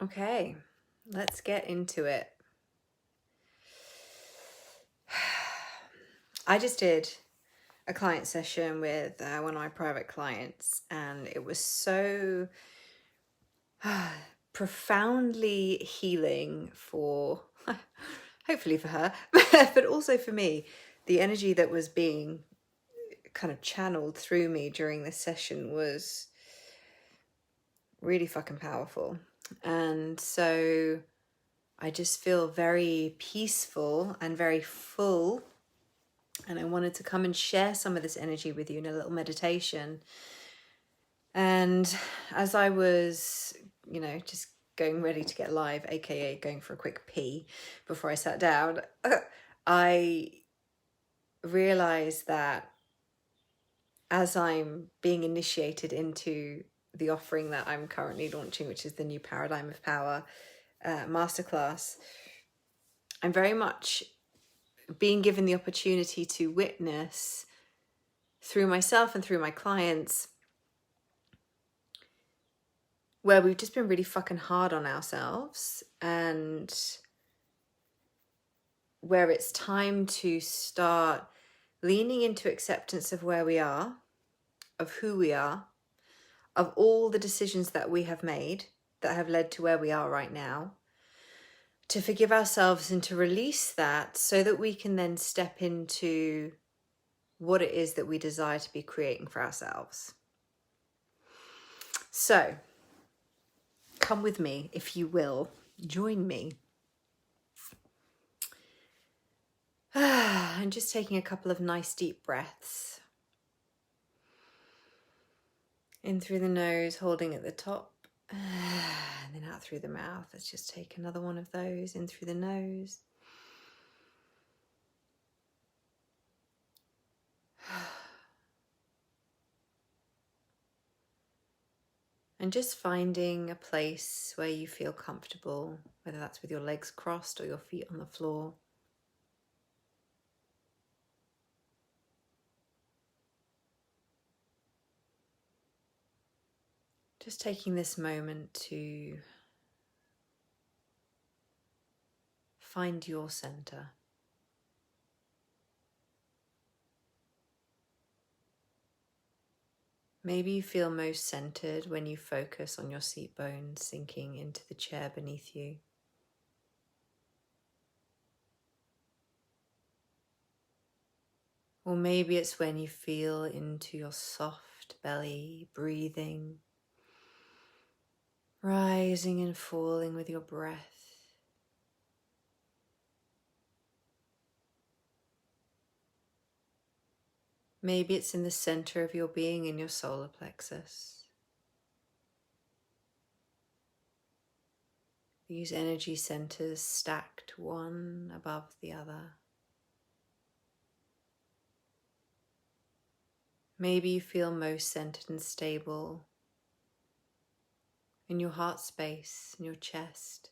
Okay, let's get into it. I just did a client session with one of my private clients, and it was so profoundly healing for, hopefully for her, but also for me. The energy that was being kind of channeled through me during this session was really fucking powerful. And so I just feel very peaceful and very full. And I wanted to come and share some of this energy with you in a little meditation. And as I was, just going ready to get live, aka going for a quick pee before I sat down, I realized that as I'm being initiated into the offering that I'm currently launching, which is the new Paradigm of Power Masterclass, I'm very much being given the opportunity to witness through myself and through my clients where we've just been really fucking hard on ourselves, and where it's time to start leaning into acceptance of where we are, of who we are, of all the decisions that we have made that have led to where we are right now, to forgive ourselves and to release that so that we can then step into what it is that we desire to be creating for ourselves. So, come with me, if you will. Join me. And just taking a couple of nice deep breaths. In through the nose, holding at the top, and then out through the mouth. Let's just take another one of those. In through the nose. And just finding a place where you feel comfortable, whether that's with your legs crossed or your feet on the floor. Just taking this moment to find your center. Maybe you feel most centered when you focus on your seat bones sinking into the chair beneath you. Or maybe it's when you feel into your soft belly, breathing, rising and falling with your breath. Maybe it's in the center of your being, in your solar plexus. These energy centers stacked one above the other. Maybe you feel most centered and stable in your heart space, in your chest.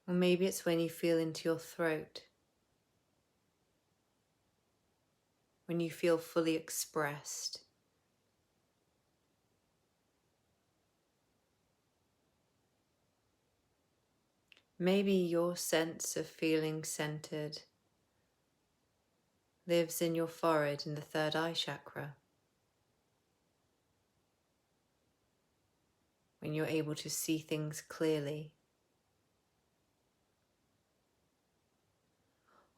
Or maybe it's when you feel into your throat, when you feel fully expressed. Maybe your sense of feeling centered lives in your forehead, in the third eye chakra, when you're able to see things clearly.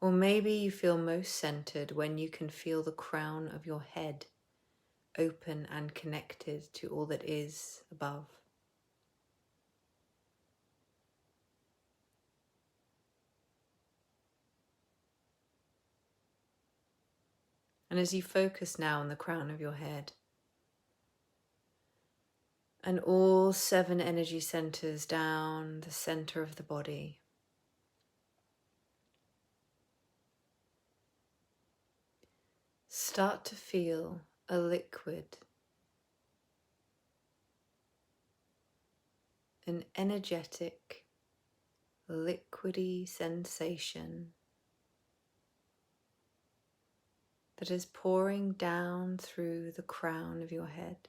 Or maybe you feel most centered when you can feel the crown of your head open and connected to all that is above. And as you focus now on the crown of your head, and all 7 energy centers down the center of the body, start to feel a liquid, an energetic, liquidy sensation that is pouring down through the crown of your head.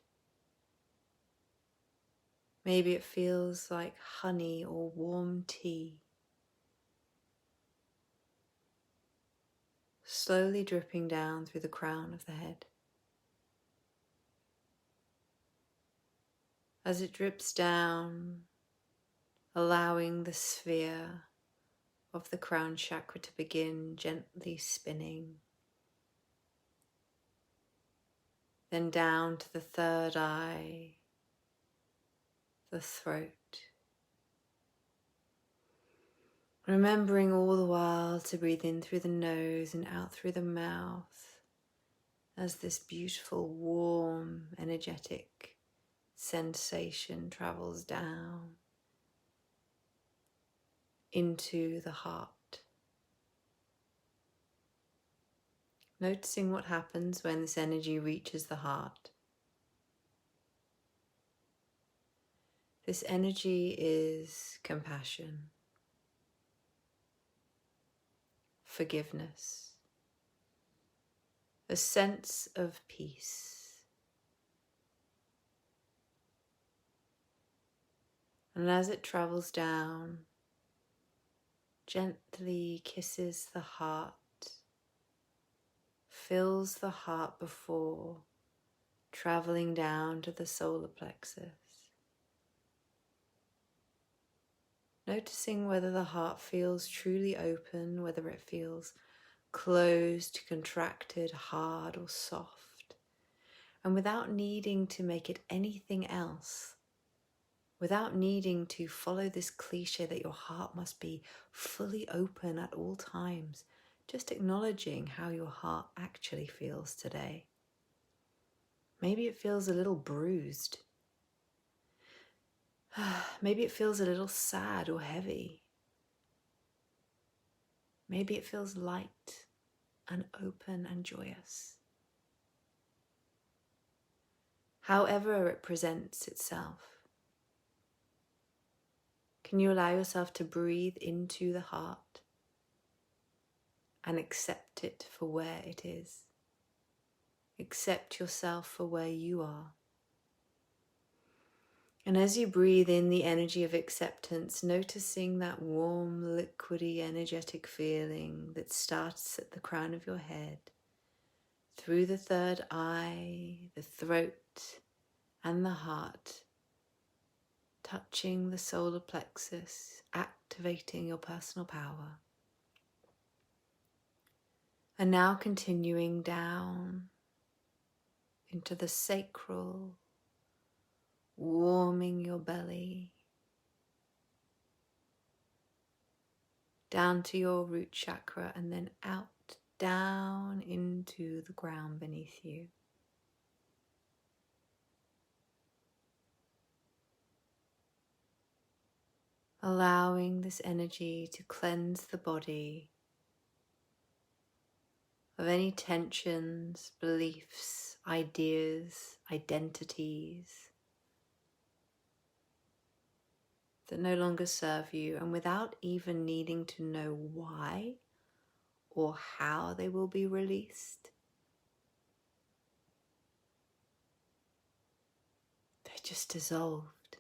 Maybe it feels like honey or warm tea, slowly dripping down through the crown of the head. As it drips down, allowing the sphere of the crown chakra to begin gently spinning, then down to the third eye, the throat. Remembering all the while to breathe in through the nose and out through the mouth as this beautiful, warm, energetic sensation travels down into the heart. Noticing what happens when this energy reaches the heart. This energy is compassion, forgiveness, a sense of peace. And as it travels down, gently kisses the heart, fills the heart before traveling down to the solar plexus. Noticing whether the heart feels truly open, whether it feels closed, contracted, hard or soft, and without needing to make it anything else, without needing to follow this cliche that your heart must be fully open at all times, just acknowledging how your heart actually feels today. Maybe it feels a little bruised. Maybe it feels a little sad or heavy. Maybe it feels light and open and joyous. However it presents itself, can you allow yourself to breathe into the heart and accept it for where it is? Accept yourself for where you are. And as you breathe in the energy of acceptance, noticing that warm, liquidy, energetic feeling that starts at the crown of your head, through the third eye, the throat, and the heart, touching the solar plexus, activating your personal power. And now continuing down into the sacral, warming your belly, down to your root chakra, and then out, down into the ground beneath you. Allowing this energy to cleanse the body of any tensions, beliefs, ideas, identities that no longer serve you, and without even needing to know why or how they will be released, they just dissolved.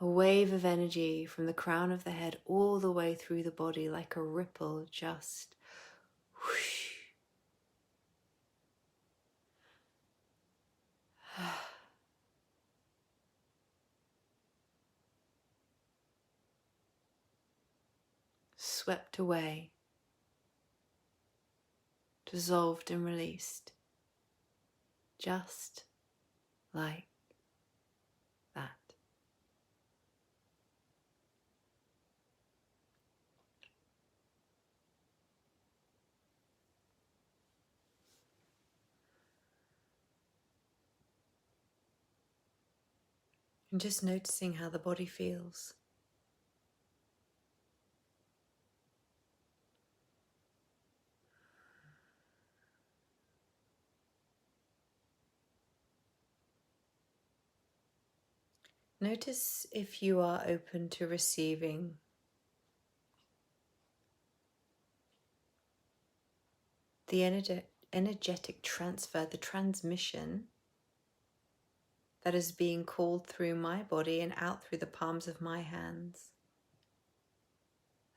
A wave of energy from the crown of the head all the way through the body, like a ripple, just whoosh. Swept away, dissolved and released, just like that. And just noticing how the body feels. Notice if you are open to receiving the energetic transfer, the transmission that is being called through my body and out through the palms of my hands.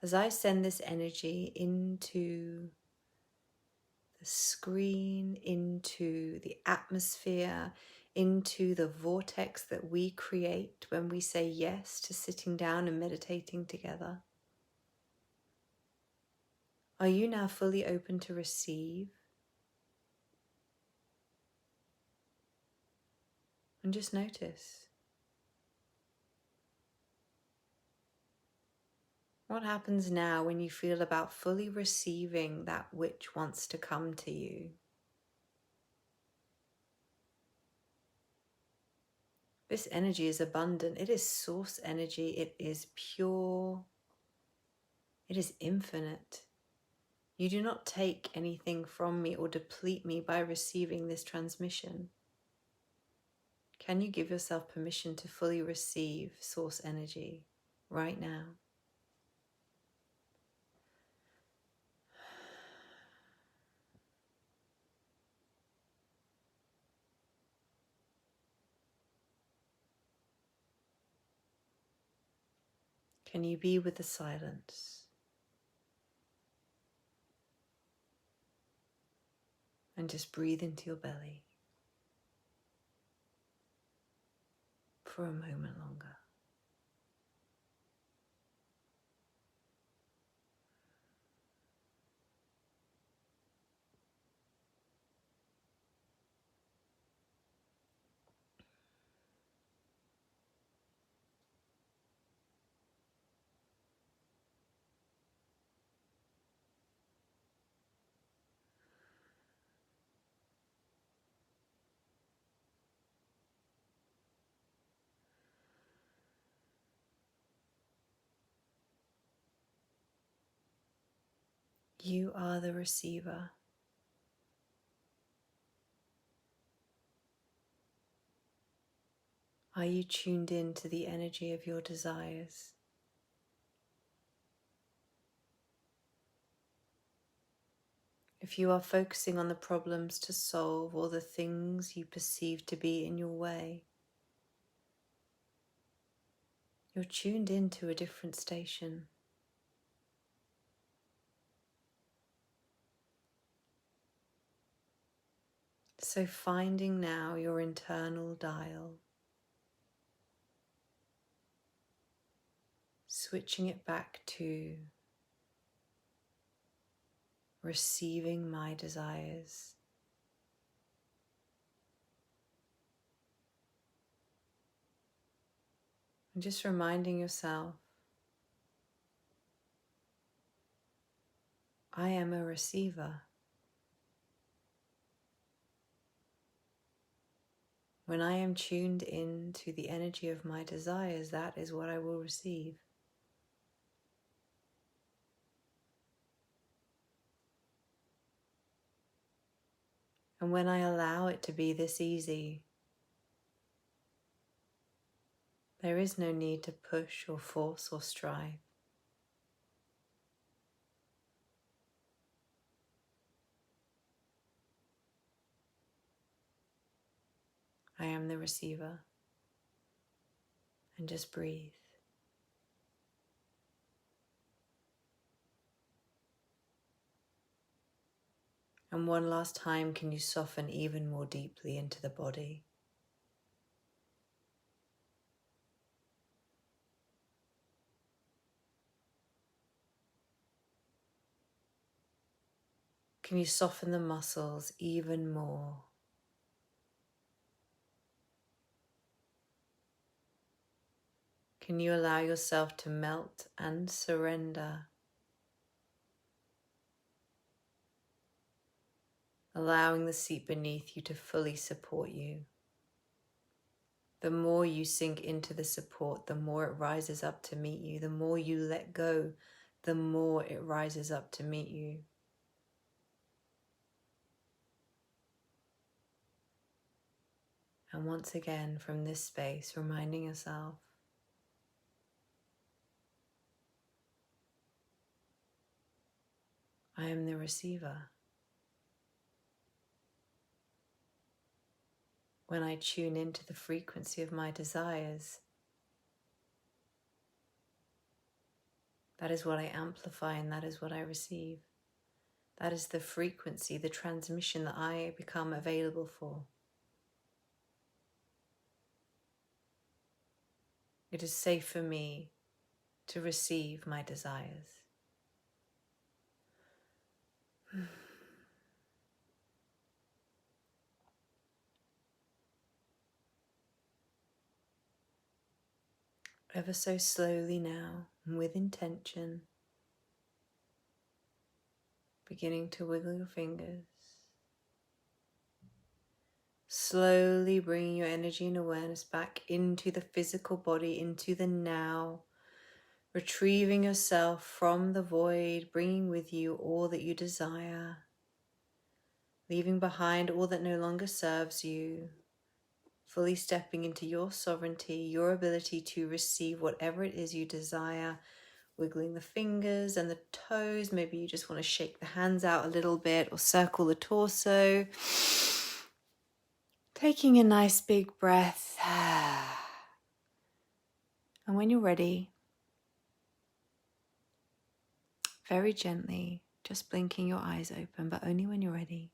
As I send this energy into the screen, into the atmosphere, into the vortex that we create when we say yes to sitting down and meditating together. Are you now fully open to receive? And just notice. What happens now when you feel about fully receiving that which wants to come to you? This energy is abundant. It is source energy. It is pure. It is infinite. You do not take anything from me or deplete me by receiving this transmission. Can you give yourself permission to fully receive source energy right now? Can you be with the silence and just breathe into your belly for a moment longer? You are the receiver. Are you tuned in to the energy of your desires? If you are focusing on the problems to solve or the things you perceive to be in your way, you're tuned into a different station. So finding now your internal dial, switching it back to receiving my desires. And just reminding yourself, I am a receiver. When I am tuned in to the energy of my desires, that is what I will receive. And when I allow it to be this easy, there is no need to push or force or strive. I am the receiver. And just breathe. And one last time, can you soften even more deeply into the body? Can you soften the muscles even more? Can you allow yourself to melt and surrender? Allowing the seat beneath you to fully support you. The more you sink into the support, the more it rises up to meet you. The more you let go, the more it rises up to meet you. And once again, from this space, reminding yourself, I am the receiver. when I tune into the frequency of my desires, that is what I amplify and that is what I receive. That is the frequency, the transmission that I become available for. It is safe for me to receive my desires. Ever so slowly now, and with intention, beginning to wiggle your fingers. Slowly bringing your energy and awareness back into the physical body, into the now. Retrieving yourself from the void, bringing with you all that you desire. Leaving behind all that no longer serves you. Fully stepping into your sovereignty, your ability to receive whatever it is you desire. Wiggling the fingers and the toes. Maybe you just want to shake the hands out a little bit or circle the torso. Taking a nice big breath. And when you're ready, very gently, just blinking your eyes open, but only when you're ready.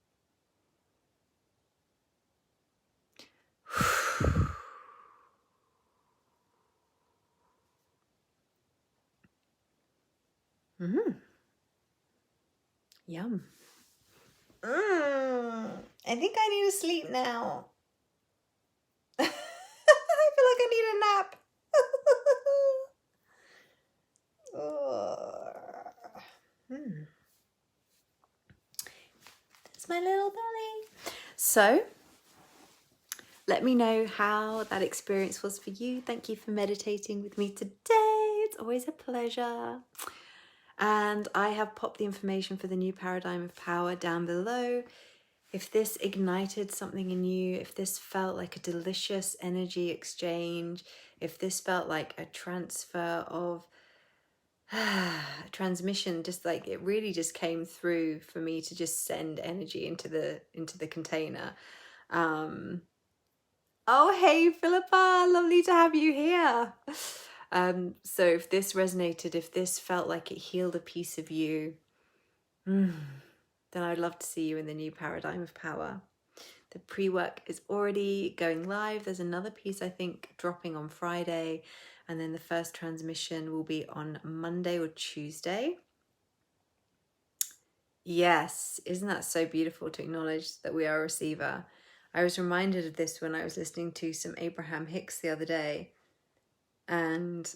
Yum. I think I need to sleep now. I feel like I need a nap. That's my little belly. So, let me know how that experience was for you. Thank you for meditating with me today. It's always a pleasure. And I have popped the information for the new paradigm of power down below. If this ignited something in you, if this felt like a delicious energy exchange, if this felt like a transfer of transmission, just like it really just came through for me to just send energy into the container. Oh, hey, Philippa, lovely to have you here. So if this resonated, if this felt like it healed a piece of you, then I'd love to see you in the new paradigm of power. The pre-work is already going live. There's another piece, I think, dropping on Friday, and then the first transmission will be on Monday or Tuesday. Yes, isn't that so beautiful to acknowledge that we are a receiver? I was reminded of this when I was listening to some Abraham Hicks the other day. And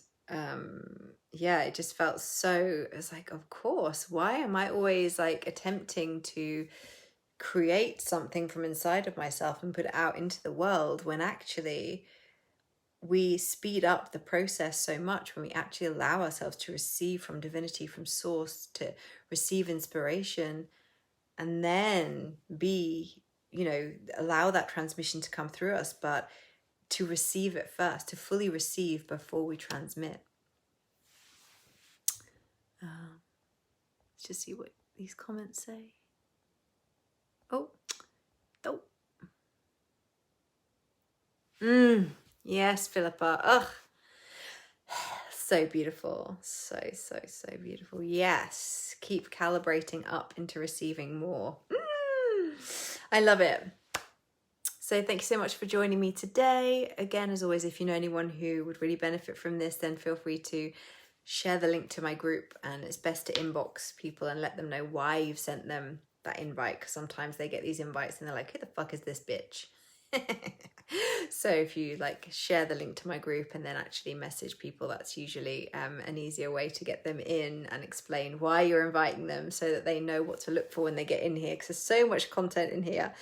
yeah, it just felt so, it's like, of course, why am I always like attempting to create something from inside of myself and put it out into the world when actually we speed up the process so much when we actually allow ourselves to receive from divinity, from source, to receive inspiration and then allow that transmission to come through us, but to receive it first, to fully receive before we transmit. Let's just see what these comments say. Oh. Yes, Philippa. Ugh. So beautiful. So beautiful. Yes. Keep calibrating up into receiving more. I love it. So thank you so much for joining me today. Again, as always, if you know anyone who would really benefit from this, then feel free to share the link to my group, and it's best to inbox people and let them know why you've sent them that invite, because sometimes they get these invites and they're like, who the fuck is this bitch? So if you share the link to my group and then actually message people, that's usually an easier way to get them in and explain why you're inviting them so that they know what to look for when they get in here, because there's so much content in here.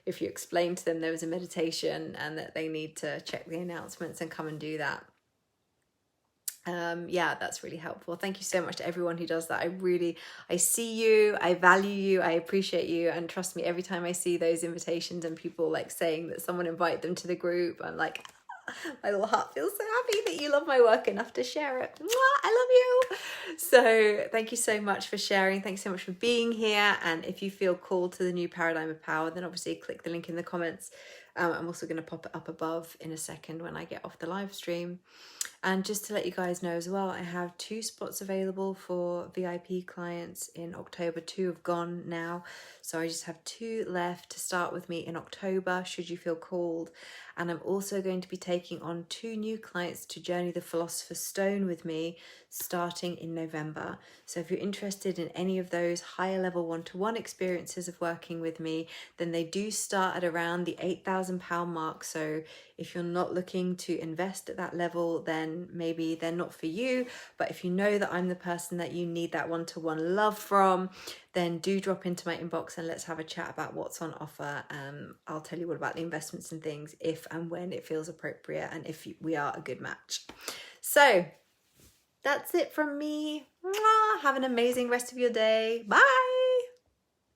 If you explain to them there was a meditation and that they need to check the announcements and come and do that, yeah, that's really helpful. Thank you so much to everyone who does that. I see you, I value you, I appreciate you, and trust me, every time I see those invitations and people saying that someone invited them to the group, I'm like, my little heart feels so happy that you love my work enough to share it. Mwah, I love you. So thank you so much for sharing. Thanks so much for being here. And if you feel called to the new paradigm of power, then obviously click the link in the comments I'm also going to pop it up above in a second when I get off the live stream. And just to let you guys know as well, I have 2 spots available for VIP clients in October. 2 have gone now, so I just have 2 left to start with me in October, should you feel called. And I'm also going to be taking on 2 new clients to journey the Philosopher's Stone with me starting in November. So if you're interested in any of those higher level one-to-one experiences of working with me, then they do start at around the £8,000 mark. So if you're not looking to invest at that level, then maybe they're not for you. But if you know that I'm the person that you need that one-to-one love from, then do drop into my inbox and let's have a chat about what's on offer. I'll tell you all about the investments and things if and when it feels appropriate and if we are a good match. So that's it from me. Mwah! Have an amazing rest of your day. Bye.